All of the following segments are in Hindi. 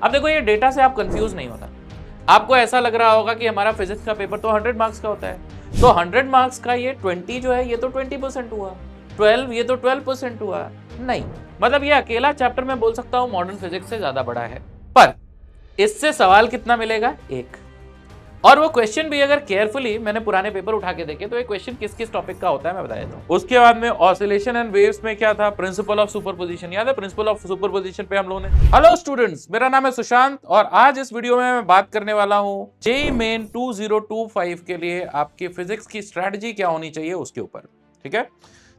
अब देखो ये डेटा से आप कंफ्यूज नहीं होना। आपको ऐसा लग रहा होगा कि हमारा फिजिक्स का पेपर तो 100 मार्क्स का होता है, तो 100 मार्क्स का ये 20 जो है ये तो 20% हुआ, 12 ये तो 12% हुआ। नहीं, मतलब ये अकेला चैप्टर मैं बोल सकता हूं मॉडर्न फिजिक्स से ज्यादा बड़ा है, पर इससे सवाल कितना मिलेगा? एक। और वो क्वेश्चन भी अगर केयरफुली मैंने पुराने पेपर उठा के देखे तो ये क्वेश्चन किस किस टॉपिक का होता है मैं बता देता हूँ। उसके बाद में ऑसिलेशन एंड वेव्स में क्या था? Principle of superposition. याद है प्रिंसिपल ऑफ सुपरपोजिशन पे हम लोगों ने। हेलो स्टूडेंट्स, मेरा नाम है सुशांत और आज इस वीडियो में मैं बात करने वाला हूँ जेईई मेन 2025 के लिए आपकी फिजिक्स की स्ट्रेटजी क्या होनी चाहिए उसके ऊपर। ठीक है,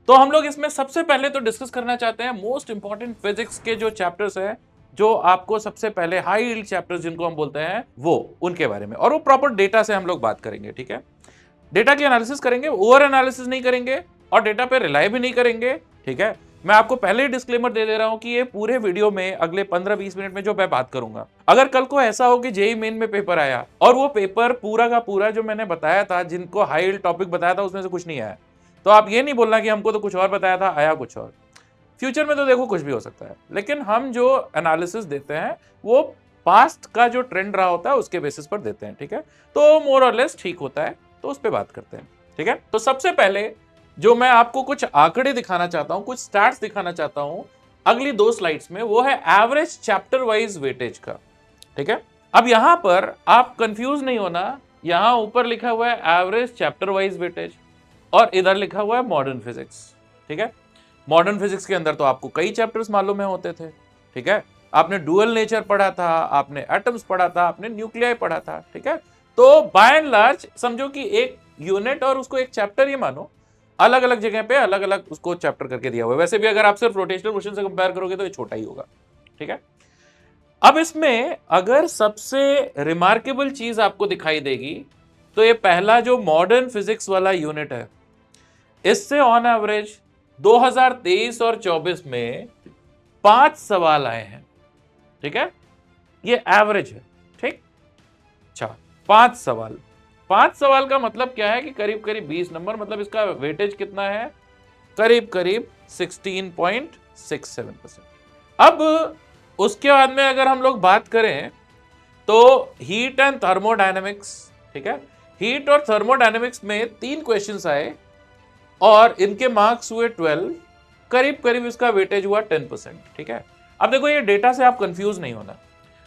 तो हम लोग इसमें सबसे पहले तो डिस्कस करना चाहते हैं मोस्ट इंपॉर्टेंट फिजिक्स के जो चैप्टर्स है, जो आपको सबसे पहले हाई यील्ड चैप्टर्स जिनको हम बोलते हैं वो, उनके बारे में, और वो प्रॉपर डेटा से हम लोग बात करेंगे। ठीक है, डेटा की एनालिसिस करेंगे, ओवर एनालिसिस नहीं करेंगे और डेटा पे रिलाई भी नहीं करेंगे। ठीक है, मैं आपको पहले ही डिस्क्लेमर दे दे रहा हूं कि ये पूरे वीडियो में अगले 15-20 मिनट में जो मैं बात करूंगा, अगर कल को ऐसा हो कि जेईई मेन में पेपर आया और वो पेपर पूरा का पूरा जो मैंने बताया था, जिनको हाई यील्ड टॉपिक बताया था, उसमें से कुछ नहीं आया, तो आप ये नहीं बोलना कि हमको तो कुछ और बताया था, आया कुछ और। फ्यूचर में तो देखो कुछ भी हो सकता है, लेकिन हम जो एनालिसिस देते हैं वो पास्ट का जो ट्रेंड रहा होता है उसके बेसिस पर देते हैं। ठीक है, तो मोर और लेस ठीक होता है, तो उस पर बात करते हैं। ठीक है, तो सबसे पहले जो मैं आपको कुछ आंकड़े दिखाना चाहता हूं, कुछ स्टैट्स दिखाना चाहता हूं अगली 2 स्लाइड्स में, वो है एवरेज चैप्टर वाइज वेटेज का। ठीक है, अब यहां पर आप कंफ्यूज नहीं होना, यहां ऊपर लिखा हुआ है एवरेज चैप्टर वाइज वेटेज और इधर लिखा हुआ है मॉडर्न फिजिक्स। ठीक है, मॉडर्न फिजिक्स के अंदर तो आपको कई चैप्टर्स मालूम है होते थे। ठीक है, आपने डुअल नेचर पढ़ा था, आपने एटम्स पढ़ा था, आपने न्यूक्लियाई पढ़ा था। ठीक है, तो बाय एंड लार्ज समझो कि एक यूनिट और उसको एक चैप्टर ही मानो, अलग अलग जगह पे अलग अलग उसको चैप्टर करके दिया हुआ है। वैसे भी अगर आप सिर्फ रोटेशनल मोशन से कंपेयर करोगे तो ये छोटा ही होगा। ठीक है, अब इसमें अगर सबसे रिमार्केबल चीज आपको दिखाई देगी तो ये पहला जो मॉडर्न फिजिक्स वाला यूनिट है, इससे ऑन एवरेज 2023 और 24 में 5 सवाल आए हैं। ठीक है, ये एवरेज है। ठीक, अच्छा 5 सवाल का मतलब क्या है कि करीब करीब 20 नंबर, मतलब इसका वेटेज कितना है? करीब करीब 16.67%। अब उसके बाद में अगर हम लोग बात करें तो हीट एंड थर्मोडायनेमिक्स। ठीक है, हीट और थर्मोडायनेमिक्स में 3 क्वेश्चंस आए और इनके मार्क्स हुए 12, करीब करीब इसका वेटेज हुआ 10%। ठीक है, अब देखो ये डेटा से आप कंफ्यूज नहीं होना।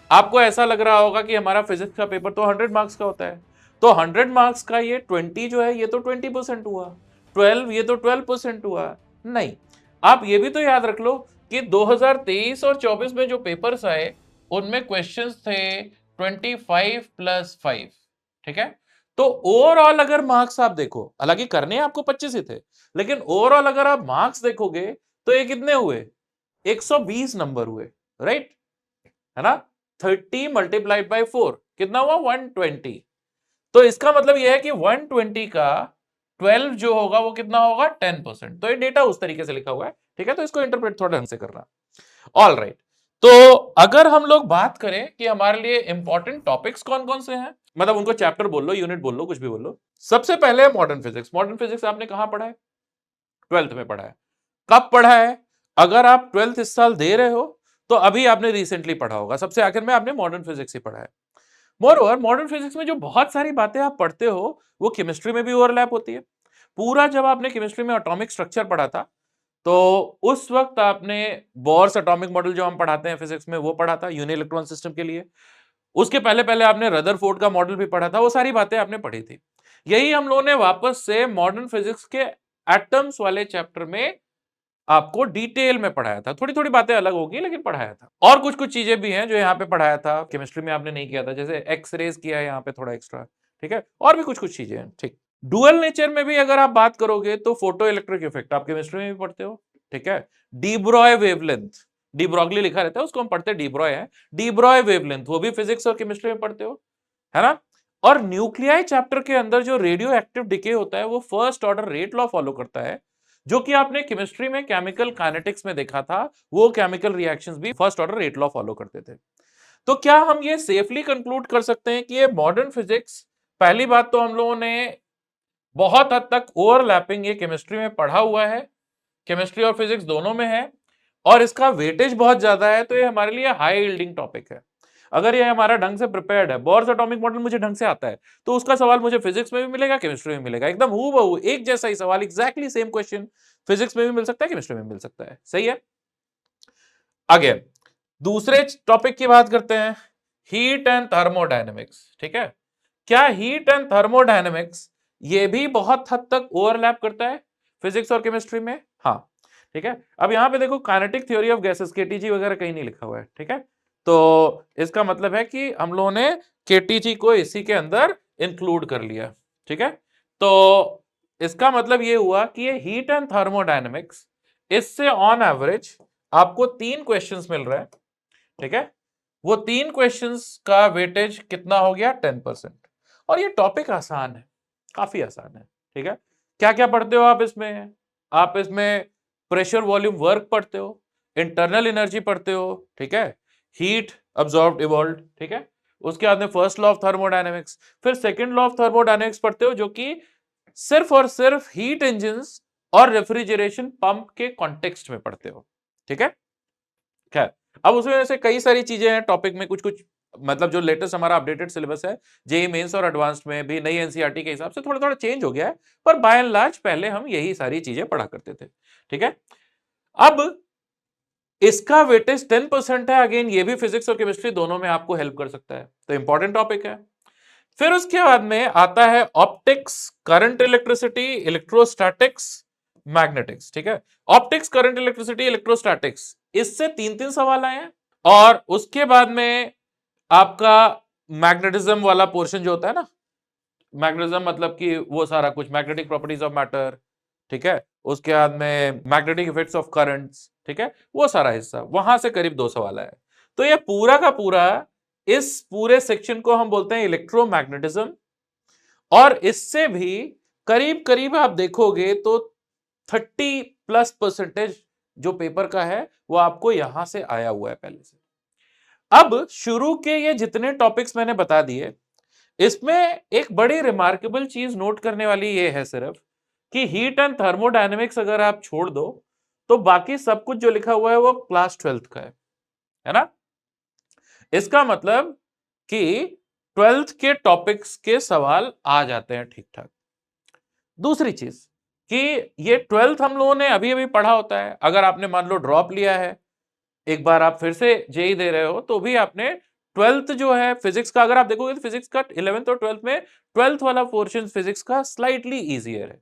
आपको ऐसा लग रहा होगा कि हमारा फिजिक्स का पेपर तो 100 मार्क्स का होता है, तो 100 मार्क्स का ये 20 जो है ये तो 20% हुआ, 12 ये तो 12% हुआ। नहीं, आप ये भी तो याद रख लो कि 2023 और 24 में जो पेपर्स आए उनमें क्वेश्चंस थे 25 + 5। ठीक है, तो ओवरऑल अगर मार्क्स आप देखो, हालांकि करने आपको 25 ही थे, लेकिन ओवरऑल अगर आप मार्क्स देखोगे तो ये कितने हुए? 120 नंबर हुए, राइट? है ना? 30 × 4 कितना हुआ? 120। तो इसका मतलब यह है कि 120 का 12 जो होगा वो कितना होगा? 10%। तो ये डेटा उस तरीके से लिखा हुआ है। ठीक है, तो इसको इंटरप्रेट थोड़ा ढंग से करना। ऑल राइट, तो अगर हम लोग बात करें कि हमारे लिए इंपॉर्टेंट टॉपिक्स कौन कौन से हैं, मतलब उनको चैप्टर बोल लो, यूनिट बोल लो, कुछ भी बोल लो। सबसे पहले मॉडर्न फिजिक्स। मॉडर्न फिजिक्स आपने कहां पढ़ा है? 12th में पढ़ा है। कब पढ़ा है? अगर आप 12th इस साल दे रहे हो तो अभी आपने रिसेंटली पढ़ा होगा, सबसे आखिर में आपने मॉडर्न फिजिक्स ही पढ़ा है। मोरओवर मॉडर्न फिजिक्स में जो बहुत सारी बातें आप पढ़ते हो वो केमिस्ट्री में भी ओवरलैप होती है। पूरा जब आपने केमिस्ट्री में एटॉमिक स्ट्रक्चर पढ़ा था तो उस वक्त आपने बोर्स एटॉमिक मॉडल जो हम पढ़ाते हैं फिजिक्स में वो पढ़ा था यूनि इलेक्ट्रॉन सिस्टम के लिए। उसके पहले पहले आपने रदरफोर्ड का मॉडल भी पढ़ा था, वो सारी बातें आपने पढ़ी थी। यही हम लोगों ने वापस से मॉडर्न फिजिक्स के एटम्स वाले चैप्टर में आपको डिटेल में पढ़ाया था। थोड़ी थोड़ी बातें अलग होगी लेकिन पढ़ाया था। और कुछ कुछ चीजें भी हैं जो यहाँ पे पढ़ाया था, केमिस्ट्री में आपने नहीं किया था, जैसे एक्स रेज किया है यहाँ पे थोड़ा एक्स्ट्रा। ठीक है, और भी कुछ कुछ चीजें हैं। ठीक, डुअल नेचर में भी अगर आप बात करोगे तो फोटो इलेक्ट्रिक इफेक्ट आप केमिस्ट्री में भी पढ़ते हो। ठीक है, डीब्रॉय वेवलेंथ, डी ब्रॉगली लिखा रहता है, उसको हम पढ़ते डीब्रॉय है, डीब्रॉय वेवलेंथ, वो भी फिजिक्स और केमिस्ट्री में पढ़ते हो, है ना? और न्यूक्लियाई चैप्टर के अंदर जो रेडियो एक्टिव डिके होता है वो first order rate law follow करता है, जो कि आपने केमिस्ट्री में केमिकल काइनेटिक्स में देखा था। वो केमिकल रिएक्शंस भी first order rate law follow करते थे। तो क्या हम ये सेफली कंक्लूड कर सकते हैं कि ये मॉडर्न फिजिक्स, पहली बात तो हम लोगों ने बहुत हद तक ओवरलैपिंग ये केमिस्ट्री में पढ़ा हुआ है, केमिस्ट्री और फिजिक्स दोनों में है, और इसका वेटेज बहुत ज्यादा है, तो ये हमारे लिए हाई यील्डिंग टॉपिक है। अगर ये हमारा ढंग से प्रिपेयर्ड है, बोर्स एटॉमिक मॉडल मुझे ढंग से आता है, तो उसका सवाल मुझे फिजिक्स में भी मिलेगा, केमिस्ट्री में मिलेगा, एकदम हूबहू एक जैसा ही सवाल, एग्जैक्टली सेम क्वेश्चन फिजिक्स में भी मिल सकता है, केमिस्ट्री में मिल सकता है। सही है। आगे दूसरे टॉपिक की बात करते हैं, हीट एंड थर्मोडायनेमिक्स। ठीक है, क्या हीट एंड थर्मोडायनेमिक्स ये भी बहुत हद तक ओवरलैप करता है फिजिक्स और केमिस्ट्री में? हाँ, ठीक है। अब यहां पे देखो kinetic theory of gases, KTG वगैरह कहीं नहीं लिखा हुआ है। ठीक है, तो इसका मतलब है कि हम लोगों ने केटीजी को इसी के अंदर इंक्लूड कर लिया। ठीक है, तो इसका मतलब ये हुआ कि ये हीट एंड थर्मोडायनेमिक्स, इससे ऑन एवरेज आपको 3 क्वेश्चंस मिल रहे हैं। ठीक है, वो 3 क्वेश्चंस का वेटेज कितना हो गया? 10%। और ये टॉपिक आसान है, काफी आसान है। ठीक है, क्या क्या पढ़ते हो आप इसमें? आप इसमें प्रेशर वॉल्यूम वर्क पढ़ते हो, इंटरनल एनर्जी पढ़ते हो, ठीक है, हीट अब्सॉर्ब्ड इवॉल्व्ड, ठीक है, उसके बाद में फर्स्ट लॉ ऑफ थर्मोडायनेमिक्स, फिर सेकंड लॉ ऑफ थर्मोडायनेमिक्स पढ़ते हो, जो कि सिर्फ और सिर्फ हीट इंजन्स और रेफ्रिजरेशन पंप के कॉन्टेक्स्ट में पढ़ते हो। ठीक है, खैर अब उसमें से कई सारी चीजें हैं टॉपिक में, कुछ कुछ मतलब जो लेटेस्ट हमारा अपडेटेड सिलेबस है जेईई मेंस और एडवांस्ड में भी नई एनसीईआरटी के हिसाब से थोड़ा थोड़ा चेंज हो गया है, पर बाय एंड लार्ज पहले हम यही सारी चीजें पढ़ा करते थे। ठीक है, अब इसका वेटेज 10% है। अगेन ये भी फिजिक्स और केमिस्ट्री दोनों में आपको हेल्प कर सकता है, तो इंपॉर्टेंट टॉपिक है। फिर उसके बाद में आता है optics, current electricity, electrostatics, magnetics. ठीक है, ऑप्टिक्स, करंट इलेक्ट्रिसिटी, इलेक्ट्रोस्टैटिक्स, इससे 3-3 सवाल आए हैं। और उसके बाद में आपका मैग्नेटिज्म वाला पोर्शन जो होता है ना, मैग्नेटिज्म मतलब कि वो सारा कुछ मैग्नेटिक प्रॉपर्टीज ऑफ मैटर, ठीक है, उसके बाद में मैग्नेटिक इफेक्ट्स ऑफ करंट्स, ठीक है, वो सारा हिस्सा, वहां से करीब 2 सवाल आए। तो ये पूरा का पूरा, इस पूरे सेक्शन को हम बोलते हैं इलेक्ट्रोमैग्नेटिज्म। और इससे भी करीब करीब आप देखोगे तो 30+% जो पेपर का है वो आपको यहां से आया हुआ है पहले से। अब शुरू के ये जितने टॉपिक्स मैंने बता दिए, इसमें एक बड़ी रिमार्केबल चीज नोट करने वाली ये है सिर्फ कि हीट एंड थर्मोडायनेमिक्स अगर आप छोड़ दो तो बाकी सब कुछ जो लिखा हुआ है वो क्लास 12th का है ना। इसका मतलब कि 12th के टॉपिक्स के सवाल आ जाते हैं ठीक ठाक। दूसरी चीज कि ये 12th हम लोगों ने अभी अभी पढ़ा होता है, अगर आपने मान लो ड्रॉप लिया है, एक बार आप फिर से जेई दे रहे हो, तो भी आपने 12th जो है फिजिक्स का, अगर आप देखोगे तो फिजिक्स का 11th और 12th में 12th वाला पोर्शन फिजिक्स का स्लाइटली इजियर है।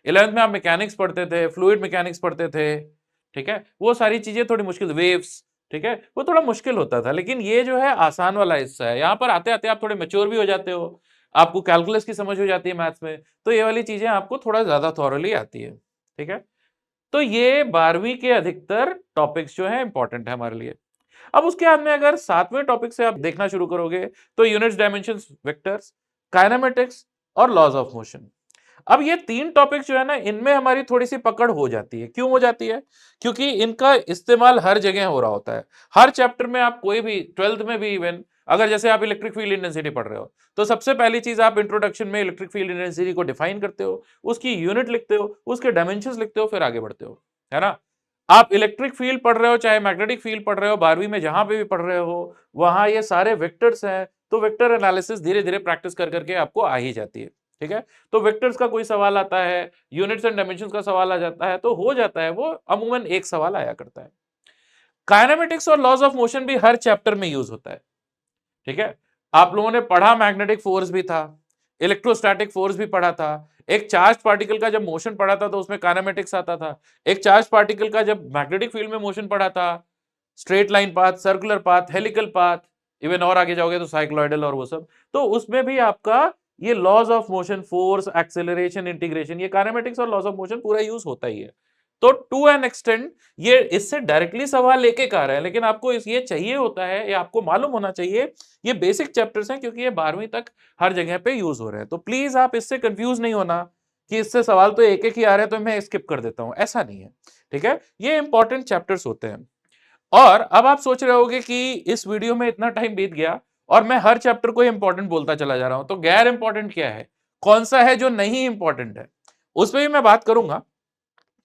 11th में आप मैकेनिक्स पढ़ते थे, फ्लूइड मैकेनिक्स पढ़ते थे, ठीक है, वो सारी चीजें थोड़ी मुश्किल, वेव्स, ठीक है, वो थोड़ा मुश्किल होता था। लेकिन ये जो है आसान वाला हिस्सा है, यहां पर आते आते आप थोड़े मैच्योर भी हो जाते हो, आपको कैलकुलस की समझ हो जाती है मैथ्स में, तो ये वाली चीजें आपको थोड़ा ज्यादा थॉरली आती है। ठीक है, तो ये 12वीं के अधिकतर टॉपिक्स जो है इंपॉर्टेंट है हमारे लिए। अब उसके बाद में अगर 7वें टॉपिक से आप देखना शुरू करोगे तो यूनिट्स, डायमेंशंस, वेक्टर्स, काइनेमेटिक्स और लॉज ऑफ मोशन। अब ये 3 टॉपिक्स जो है ना, इनमें हमारी थोड़ी सी पकड़ हो जाती है। क्यों हो जाती है? क्योंकि इनका इस्तेमाल हर जगह हो रहा होता है। हर चैप्टर में आप कोई भी 12th में भी इवन अगर जैसे आप इलेक्ट्रिक फील्ड इंटेंसिटी पढ़ रहे हो, तो सबसे पहली चीज आप इंट्रोडक्शन में इलेक्ट्रिक फील्ड इंटेंसिटी को डिफाइन करते हो, उसकी यूनिट लिखते हो, उसके डायमेंशंस लिखते हो, फिर आगे बढ़ते हो, है ना। आप इलेक्ट्रिक फील्ड पढ़ रहे हो चाहे मैग्नेटिक फील्ड पढ़ रहे हो, 12वीं में जहां पे भी पढ़ रहे हो, वहां ये सारे वेक्टर्स हैं, तो वेक्टर एनालिसिस धीरे धीरे प्रैक्टिस कर करके आपको आ ही जाती है। ठीक है, तो वेक्टर्स का कोई सवाल आता है, यूनिट्स एंड डायमेंशंस का सवाल आ जाता है, तो हो जाता है, वो अमूमन एक सवाल आया करता है। काइनेमेटिक्स और लॉज ऑफ मोशन भी हर चैप्टर में यूज होता है। ठीक है, आप लोगों ने पढ़ा, मैग्नेटिक फोर्स भी था, इलेक्ट्रोस्टैटिक फोर्स भी पढ़ा था, एक चार्ज पार्टिकल का जब मोशन पढ़ा था तो उसमें काइनेमेटिक्स आता था, एक चार्ज पार्टिकल का जब मैग्नेटिक फील्ड में मोशन पढ़ा था, straight line path, circular path, helical path, even और आगे जाओगे तो साइक्लॉइडल और वो सब, तो उसमें भी आपका ये laws of motion, force, acceleration, integration, ये काइनेमेटिक्स और लॉज ऑफ मोशन पूरा यूज होता ही है। तो टू एन एक्सटेंड ये इससे डायरेक्टली सवाल लेके आ रहे हैं, लेकिन आपको ये चाहिए होता है, या आपको मालूम होना चाहिए ये बेसिक चैप्टर्स हैं, क्योंकि ये 12वीं तक हर जगह पे यूज हो रहे हैं। तो प्लीज आप इससे कंफ्यूज नहीं होना कि इससे सवाल तो एक एक ही आ रहे हैं तो मैं स्किप कर देता हूं, ऐसा नहीं है। ठीक है, ये इंपॉर्टेंट चैप्टर्स होते हैं। और अब आप सोच रहे होगे कि इस वीडियो में इतना टाइम बीत गया और मैं हर चैप्टर को इंपॉर्टेंट बोलता चला जा रहा हूं, तो गैर इंपॉर्टेंट क्या है, कौन सा है जो नहीं इंपॉर्टेंट है, उस पर भी मैं बात करूंगा।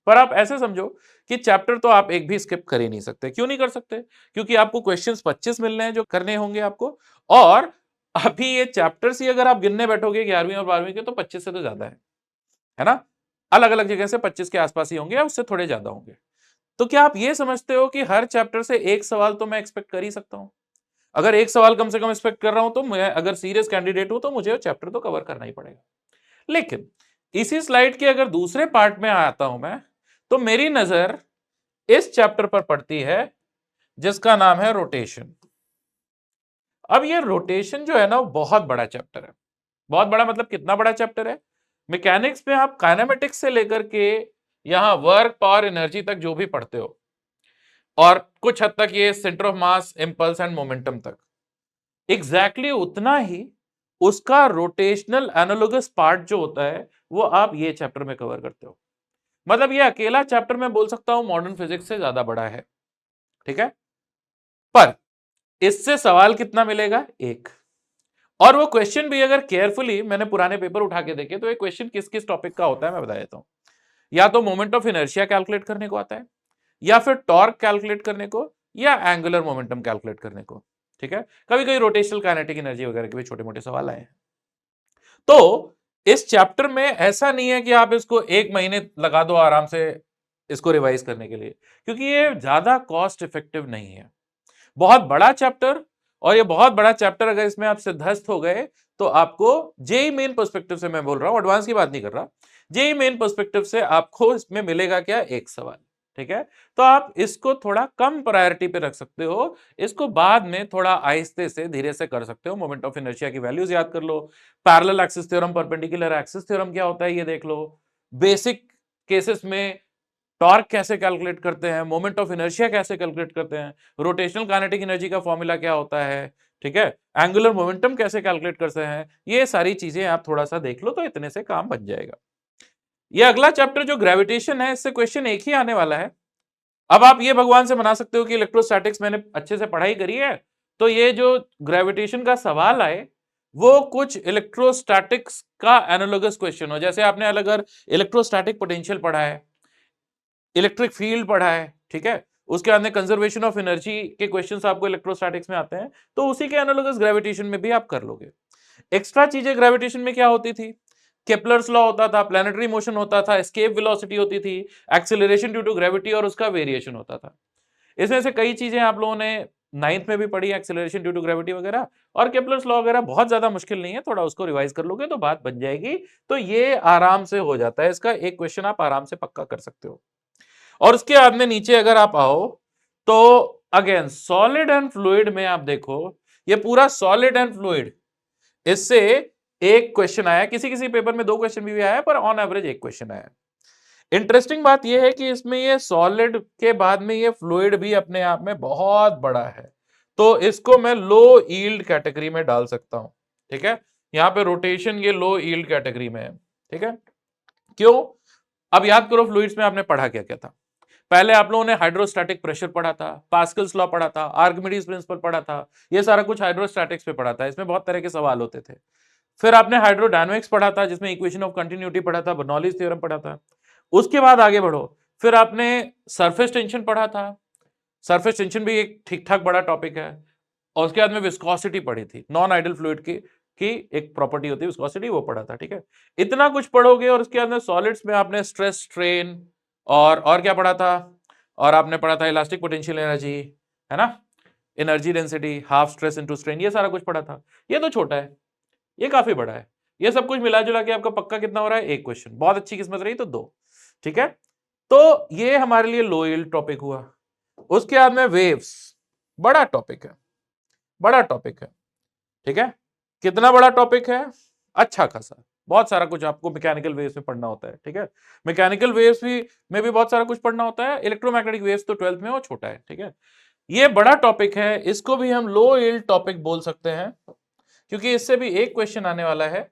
पर आप ऐसे समझो कि चैप्टर तो आप एक भी स्किप कर ही नहीं सकते। क्यों नहीं कर सकते? क्योंकि आपको क्वेश्चंस 25 मिल रहे हैं जो करने होंगे आपको, और अभी ये चैप्टर्स ही अगर आप गिनने बैठोगे 11वीं और 12वीं के, तो 25 से तो ज्यादा है ना? अलग अलग जगह से 25 के आसपास ही होंगे या उससे थोड़े ज्यादा होंगे। तो क्या आप ये समझते हो कि हर चैप्टर से एक सवाल तो मैं एक्सपेक्ट कर ही सकता हूं? अगर एक सवाल कम से कम एक्सपेक्ट कर रहा हूं तो मैं अगर सीरियस कैंडिडेट हूं तो मुझे चैप्टर तो कवर करना ही पड़ेगा। लेकिन इसी स्लाइड के अगर दूसरे पार्ट में आता हूं मैं, तो मेरी नजर इस चैप्टर पर पड़ती है जिसका नाम है रोटेशन। अब ये रोटेशन जो है ना, बहुत बड़ा चैप्टर है। बहुत बड़ा मतलब कितना बड़ा चैप्टर है? मैकेनिक्स में आप काइनेमेटिक्स से लेकर के यहां वर्क, पावर, एनर्जी तक जो भी पढ़ते हो, और कुछ हद तक ये centre of mass, impulse and momentum तक, एग्जैक्टली उतना ही उसका रोटेशनल एनालोगस पार्ट जो होता है वो आप ये चैप्टर में कवर करते हो। मतलब ये अकेला चैप्टर मैं बोल सकता हूं मॉडर्न फिजिक्स से ज्यादा बड़ा है, ठीक है? पर इससे सवाल कितना मिलेगा? एक। और वो क्वेश्चन भी अगर केयरफुली मैंने पुराने पेपर उठा के देखे तो ये क्वेश्चन किस किस टॉपिक का होता है मैं बता देता हूं। या तो मोमेंट ऑफ इनर्शिया कैलकुलेट करने को आता है, या फिर टॉर्क कैलकुलेट करने को, या एंगुलर मोमेंटम कैलकुलेट करने को, ठीक है? कभी कभी रोटेशनल काइनेटिक एनर्जी वगैरह के भी छोटे मोटे सवाल आए हैं। तो इस चैप्टर में ऐसा नहीं है कि आप इसको एक महीने लगा दो आराम से इसको रिवाइज करने के लिए, क्योंकि ये ज्यादा कॉस्ट इफेक्टिव नहीं है। बहुत बड़ा चैप्टर, और ये बहुत बड़ा चैप्टर अगर इसमें आप सिद्धस्त हो गए तो आपको जेई मेन पर्सपेक्टिव से मैं बोल रहा हूं, एडवांस की बात नहीं कर रहा, जेई मेन पर्सपेक्टिव से आपको इसमें मिलेगा क्या? एक सवाल, ठीक है? तो आप इसको थोड़ा कम प्रायोरिटी पे रख सकते हो, इसको बाद में थोड़ा आहिस्ते से धीरे से कर सकते हो। मोमेंट ऑफ इनर्शिया की वैल्यूज याद कर लो, parallel axis theorem, perpendicular axis theorem क्या होता है ये देख लो, बेसिक केसेस में टॉर्क कैसे कैलकुलेट करते हैं, मोमेंट ऑफ इनर्शिया कैसे कैलकुलेट करते हैं, रोटेशनल काइनेटिक एनर्जी का फॉर्मूला क्या होता है, ठीक है? एंगुलर मोमेंटम कैसे कैलकुलेट करते हैं, ये सारी चीजें आप थोड़ा सा देख लो तो इतने से काम बन जाएगा। ये अगला चैप्टर जो ग्रेविटेशन है, इससे क्वेश्चन एक ही आने वाला है। अब आप ये भगवान से मना सकते हो कि इलेक्ट्रोस्टैटिक्स मैंने अच्छे से पढ़ाई करी है, तो ये जो ग्रेविटेशन का सवाल आए वो कुछ इलेक्ट्रोस्टैटिक्स का एनालॉगस क्वेश्चन हो। जैसे आपने अलग अलग इलेक्ट्रोस्टैटिक पोटेंशियल पढ़ा है, इलेक्ट्रिक फील्ड पढ़ा है, ठीक है? उसके बाद में कंजर्वेशन ऑफ एनर्जी के क्वेश्चंस आपको इलेक्ट्रोस्टैटिक्स में आते हैं, तो उसी के एनालॉगस ग्रेविटेशन में भी आप कर लोगे। एक्स्ट्रा चीजें ग्रेविटेशन में क्या होती थी? केपलर्स लॉ होता था, प्लैनेटरी मोशन होता था, एस्केप वेलोसिटी होती थी, एक्सेलरेशन ड्यू टू ग्रेविटी और उसका वेरिएशन होता था। इसमें से कई चीजें आप लोगों ने नाइन्थ में भी पढ़ी, एक्सेलरेशन ड्यू टू ग्रेविटी वगैरह, और केपलर्स लॉ वगैरह बहुत ज्यादा मुश्किल नहीं है, थोड़ा उसको रिवाइज कर लोगे तो बात बन जाएगी। तो ये आराम से हो जाता है, इसका एक क्वेश्चन आप आराम से पक्का कर सकते हो। और उसके बाद में नीचे अगर आप आओ तो अगेन सॉलिड एंड फ्लूइड में आप देखो, ये पूरा सॉलिड एंड फ्लूइड, इससे एक क्वेश्चन आया, किसी किसी पेपर में दो क्वेश्चन भी आया है, पर ऑन एवरेज एक क्वेश्चन आया। इंटरेस्टिंग बात यह है कि इसमें ये सॉलिड के बाद में ये फ्लूइड भी अपने आप में बहुत बड़ा है, तो इसको मैं लो यील्ड कैटेगरी में डाल सकता हूं, ठीक है? यहां पे रोटेशन ये लो यील्ड कैटेगरी में है, ठीक है? क्यों? अब याद करो फ्लूइड्स में आपने पढ़ा क्या क्या था। पहले आप लोगों ने हाइड्रोस्टैटिक प्रेशर पढ़ा था, पास्कल्स लॉ पढ़ा था, आर्किमिडीज प्रिंसिपल पढ़ा था, ये सारा कुछ हाइड्रोस्टैटिक्स पे पढ़ा था, इसमें बहुत तरह के सवाल होते थे। फिर आपने हाइड्रोडायनामिक्स पढ़ा था जिसमें इक्वेशन ऑफ कंटिन्यूटी पढ़ा था, बर्नौलीज थ्योरम पढ़ा था। उसके बाद आगे बढ़ो, फिर आपने सरफेस टेंशन पढ़ा था, सरफेस टेंशन भी एक ठीक ठाक बड़ा टॉपिक है। और उसके बाद में विस्कोसिटी पढ़ी थी, नॉन आइडल फ्लूइड की एक प्रॉपर्टी होती है विस्कोसिटी, वो पढ़ा था, ठीक है? इतना कुछ पढ़ोगे, और उसके बाद में सॉलिड्स में आपने स्ट्रेस स्ट्रेन और क्या पढ़ा था? और आपने पढ़ा था इलास्टिक पोटेंशियल एनर्जी, है ना, energy density, half stress into strain, ये सारा कुछ पढ़ा था। ये तो छोटा है, ये काफी बड़ा है। ये सब कुछ मिला जुला के आपका पक्का कितना हो रहा है? एक क्वेश्चन। बहुत अच्छी किस्मत रही तो दो, ठीक है? तो ये हमारे लिए लो यील्ड टॉपिक हुआ। उसके बाद में वेव्स, बड़ा टॉपिक है, बड़ा टॉपिक है, ठीक है? कितना बड़ा टॉपिक है? अच्छा खासा, बहुत सारा कुछ आपको मैकेनिकल वेव्स में पढ़ना होता है, ठीक है? मैकेनिकल वेव्स भी में भी बहुत सारा कुछ पढ़ना होता है। इलेक्ट्रोमैग्नेटिक वेव्स तो 12th में वो छोटा है, ठीक है? ये बड़ा टॉपिक है, इसको भी हम लो यील्ड टॉपिक बोल सकते हैं, क्योंकि इससे भी एक क्वेश्चन आने वाला है,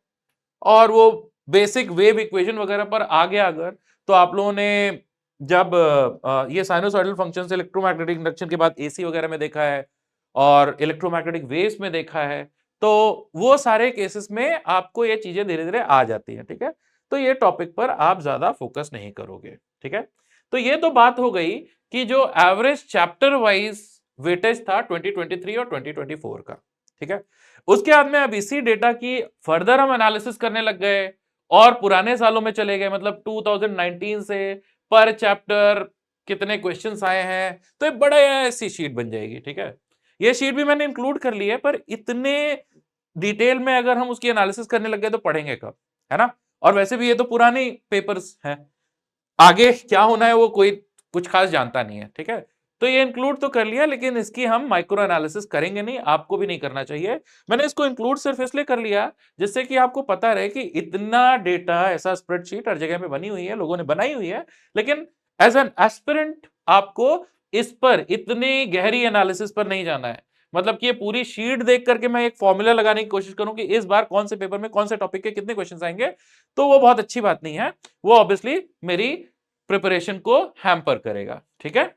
और वो बेसिक वेव इक्वेशन वगैरह पर आ गया अगर, तो आप लोगों ने जब ये साइनोसॉइडल फंक्शंस इलेक्ट्रोमैग्नेटिक इंडक्शन के बाद एसी वगैरह में देखा है, और इलेक्ट्रोमैग्नेटिक वेव्स में देखा है, तो वो सारे केसेस में आपको ये चीजें धीरे धीरे आ जाती हैं, ठीक है? तो ये टॉपिक पर आप ज्यादा फोकस नहीं करोगे, ठीक है? तो ये तो बात हो गई कि जो एवरेज चैप्टर वाइज वेटेज था 2023 और 2024 का, ठीक है। उसके बाद में अब इसी डेटा की फर्दर हम एनालिसिस करने लग गए और पुराने सालों में चले गए, मतलब 2019 से पर चैप्टर कितने क्वेश्चंस आए हैं, तो एक बड़ा ऐसी शीट बन जाएगी, ठीक है। ये शीट भी मैंने इंक्लूड कर ली है, पर इतने डिटेल में अगर हम उसकी एनालिसिस करने लग गए तो पढ़ेंगे कब, है ना। और वैसे भी ये तो पुराने पेपर्स हैं, आगे क्या होना है वो कोई कुछ खास जानता नहीं है, ठीक है। तो ये इंक्लूड तो कर लिया, लेकिन इसकी हम माइक्रो एनालिसिस करेंगे नहीं, आपको भी नहीं करना चाहिए। मैंने इसको इंक्लूड सिर्फ इसलिए कर लिया जिससे कि आपको पता रहे कि इतना डेटा, ऐसा स्प्रेडशीट हर जगह पे बनी हुई है, लोगों ने बनाई हुई है, लेकिन एज एन एस्पिरेंट आपको इस पर इतनी गहरी एनालिसिस पर नहीं जाना है। मतलब कि ये पूरी शीट देख करके मैं एक फॉर्मूला लगाने की कोशिश करूं कि इस बार कौन से पेपर में कौन से टॉपिक के कितने क्वेश्चन आएंगे, तो वो बहुत अच्छी बात नहीं है। वो ऑब्वियसली मेरी प्रिपरेशन को हैम्पर करेगा, ठीक है।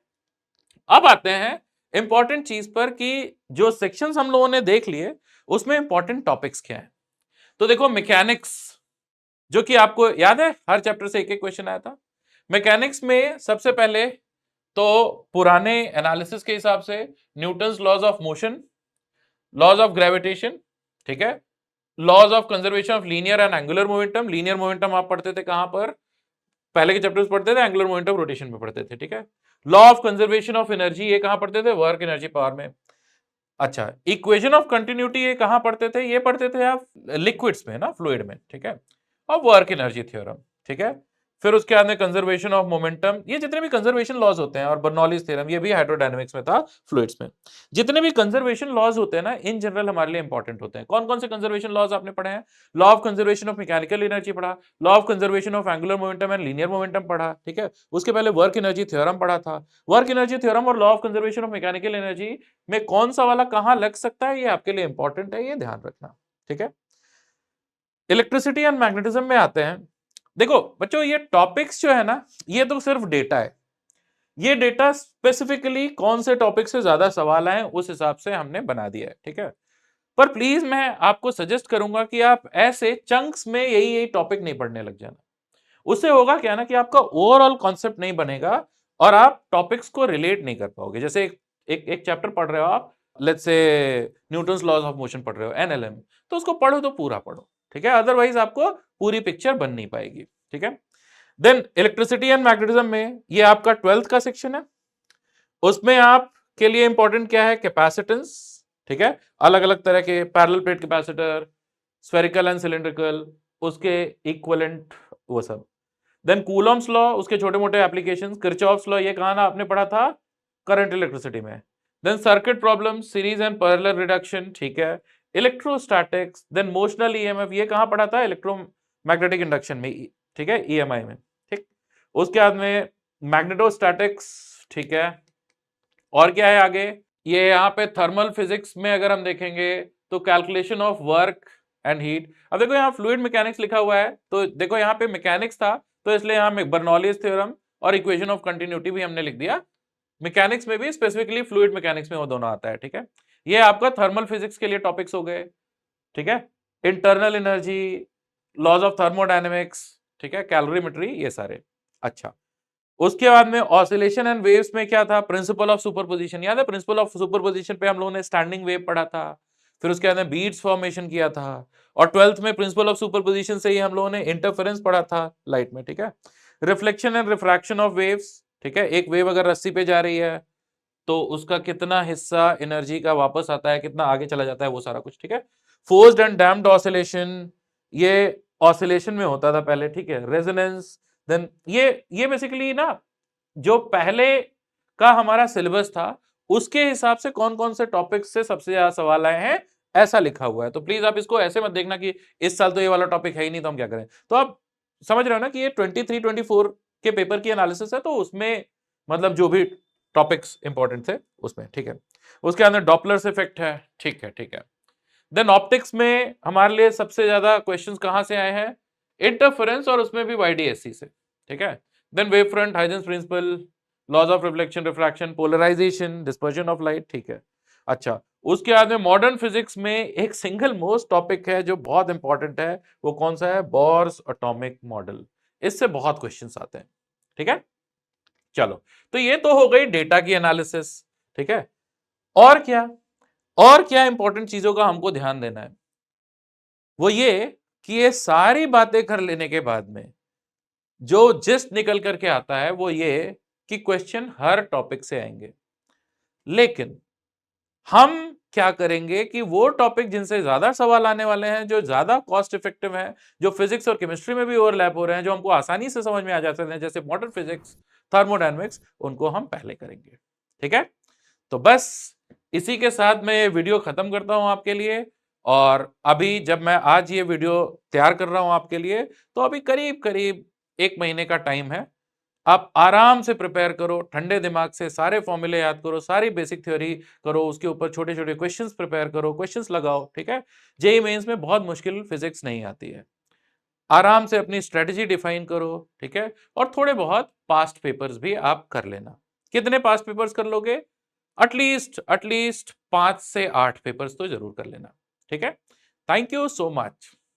अब आते हैं इंपॉर्टेंट चीज पर कि जो सेक्शंस हम लोगों ने देख लिए उसमें इंपॉर्टेंट टॉपिक्स क्या हैं। तो देखो मैकेनिक्स, जो कि आपको याद है हर चैप्टर से एक एक क्वेश्चन आया था। मैकेनिक्स में सबसे पहले तो पुराने एनालिसिस के हिसाब से Newton's laws of motion, laws of gravitation, ठीक है, laws of conservation of linear and angular momentum. Linear momentum आप पढ़ते थे कहां पर, पहले के चैप्टर्स पढ़ते थे एंगुलर मोमेंटम रोटेशन में पढ़ते थे, ठीक है। Law of conservation of energy ये कहां पढ़ते थे, वर्क एनर्जी पावर में। अच्छा, इक्वेशन ऑफ कंटिन्यूटी ये कहां पढ़ते थे, ये पढ़ते थे आप लिक्विड्स में ना, फ्लूइड में, ठीक है। और वर्क एनर्जी थ्योरम, ठीक है। फिर उसके बाद में कंजर्वेशन ऑफ मोमेंटम, ये जितने भी कंजर्वेशन लॉज होते हैं, और बर्नौलीज थ्योरम ये भी हाइड्रोडायनामिक्स में था, फ्लूइड्स में। जितने भी कंजर्वेशन लॉज होते हैं ना, इन जनरल हमारे लिए इंपॉर्टेंट होते हैं। कौन कौन से कंजर्वेशन लॉज आपने पढ़े हैं, law of conservation of mechanical energy पढ़ा, law of conservation of angular momentum and linear momentum पढ़ा, ठीक है। उसके पहले वर्क एनर्जी थ्योरम पढ़ा था। वर्क एनर्जी थ्योरम और law of conservation of mechanical energy में कौन सा वाला कहां लग सकता है, ये आपके लिए इंपॉर्टेंट है, ये ध्यान रखना, ठीक है। इलेक्ट्रिसिटी एंड मैग्नेटिज्म में आते हैं। देखो बच्चों, ये टॉपिक्स जो है ना, ये तो सिर्फ डेटा है। ये डेटा स्पेसिफिकली कौन से टॉपिक से ज्यादा सवाल आए उस हिसाब से हमने बना दिया है, ठीक है। पर प्लीज मैं आपको सजेस्ट करूंगा कि आप ऐसे चंक्स में यही यही टॉपिक नहीं पढ़ने लग जाना। उससे होगा क्या ना कि आपका ओवरऑल कॉन्सेप्ट नहीं बनेगा और आप टॉपिक्स को रिलेट नहीं कर पाओगे। जैसे एक चैप्टर पढ़ रहे हो आप, let's say Newton's laws of motion पढ़ रहे हो, एनएलएम, तो उसको पढ़ो तो पूरा पढ़ो, ठीक है। अदरवाइज आपको पूरी पिक्चर बन नहीं पाएगी, ठीक है। देन इलेक्ट्रिसिटी एंड मैग्नेटिज्म में ये आपका 12th का सेक्शन है। उसमें आप के लिए इंपॉर्टेंट क्या है, कैपेसिटेंस, ठीक है, अलग अलग तरह के parallel plate capacitor, spherical and cylindrical, उसके इक्विवेलेंट, वो सब। देन कूलॉम्स लॉ, उसके छोटे मोटे एप्लीकेशंस, किरचॉफ्स लॉ, ये कहां ना आपने पढ़ा था, करंट इलेक्ट्रिसिटी में। Then circuit problem, series and parallel reduction, ठीक है। इलेक्ट्रोस्टैटिक्स, देन मोशनल ईएमएफ, ये कहां पढ़ा था, इलेक्ट्रोमैग्नेटिक इंडक्शन में, ठीक है, ईएमआई में, ठीक। उसके बाद में मैग्नेटोस्टैटिक्स, ठीक है। और क्या है आगे, ये यहाँ पे थर्मल फिजिक्स में अगर हम देखेंगे तो calculation of work and heat. अब देखो यहाँ फ्लूइड मैकेनिक्स लिखा हुआ है, तो देखो यहाँ पे मैकेनिक्स था, तो इसलिए यहाँ बर्नौलीज थ्योरम और इक्वेशन ऑफ कंटिन्यूटी भी हमने लिख दिया। मैकेनिक्स में भी स्पेसिफिकली फ्लूइड मैकेनिक्स में वो दोनों आता है, ठीक है। ये आपका थर्मल फिजिक्स के लिए टॉपिक्स हो गए, ठीक है। Internal energy, laws of thermodynamics, ठीक है, कैलोरीमेट्री, ये सारे। अच्छा, उसके बाद में ऑसिलेशन एंड वेव्स में क्या था, प्रिंसिपल ऑफ सुपरपोजिशन, याद है, प्रिंसिपल ऑफ सुपरपोजिशन पे हम लोगों ने स्टैंडिंग वेव पढ़ा था। फिर उसके बाद में बीट्स फॉर्मेशन किया था, और 12th में प्रिंसिपल ऑफ सुपरपोजिशन से ही हम लोगों ने इंटरफेरेंस पढ़ा था लाइट में, ठीक है। Reflection and refraction of waves, ठीक है, एक वेव अगर रस्सी पे जा रही है तो उसका कितना हिस्सा एनर्जी का वापस आता है, कितना आगे चला जाता है, वो सारा कुछ, ठीक है। फोर्स्ड एंड डैम्प्ड ऑसिलेशन, ये ऑसिलेशन में होता था पहले, ठीक है। रेजोनेंस, देन ये बेसिकली ना जो पहले का हमारा सिलेबस था उसके हिसाब से कौन कौन से टॉपिक से सबसे ज्यादा सवाल आए हैं, ऐसा लिखा हुआ है। तो प्लीज आप इसको ऐसे मत देखना कि इस साल तो ये वाला टॉपिक है ही नहीं तो हम क्या करें। तो आप समझ रहे हो ना कि ये 23-24 के पेपर की एनालिसिस है, तो उसमें मतलब जो भी टॉपिक्स इंपॉर्टेंट थे उसमें, ठीक है। उसके अंदर डॉपलर्स इफेक्ट है, ठीक है, ठीक है। देन ऑप्टिक्स में हमारे लिए सबसे ज्यादा क्वेश्चंस कहां से आए हैं, इंटरफेरेंस, और उसमें भी वाईडीएससी से, ठीक है। Then wave front, Huygens principle, laws of reflection, refraction, polarization, dispersion of light, ठीक है। अच्छा, उसके बाद में मॉडर्न फिजिक्स में एक सिंगल मोस्ट टॉपिक है जो बहुत इंपॉर्टेंट है, वो कौन सा है, बोर्स एटॉमिक मॉडल। इससे बहुत क्वेश्चंस आते हैं, ठीक है। चलो, तो ये तो हो गई डेटा की एनालिसिस, ठीक है। और क्या इंपॉर्टेंट चीजों का हमको ध्यान देना है, वो ये कि ये सारी बातें कर लेने के बाद में जो जस्ट निकल करके आता है वो ये कि क्वेश्चन हर टॉपिक से आएंगे, लेकिन हम क्या करेंगे कि वो टॉपिक जिनसे ज्यादा सवाल आने वाले हैं, जो ज्यादा कॉस्ट इफेक्टिव हैं, जो फिजिक्स और केमिस्ट्री में भी ओवरलैप हो रहे हैं, जो हमको आसानी से समझ में आ जाते हैं, जैसे मॉडर्न फिजिक्स, थर्मोडायनेमिक्स, उनको हम पहले करेंगे, ठीक है। तो बस इसी के साथ मैं ये वीडियो खत्म करता हूं आपके लिए। और अभी जब मैं आज ये वीडियो तैयार कर रहा हूं आपके लिए, तो अभी करीब करीब 1 महीने का टाइम है। आप आराम से प्रिपेयर करो, ठंडे दिमाग से सारे फॉर्मूले याद करो, सारी बेसिक थ्योरी करो, उसके ऊपर छोटे छोटे क्वेश्चंस प्रिपेयर करो, क्वेश्चंस लगाओ, ठीक है। जेईई मेंस में बहुत मुश्किल फिजिक्स नहीं आती है। आराम से अपनी स्ट्रेटजी डिफाइन करो, ठीक है। और थोड़े बहुत पास्ट पेपर्स भी आप कर लेना। कितने पास्ट पेपर्स कर लोगे? एटलीस्ट 5 से 8 पेपर्स तो जरूर कर लेना, ठीक है। Thank you so much.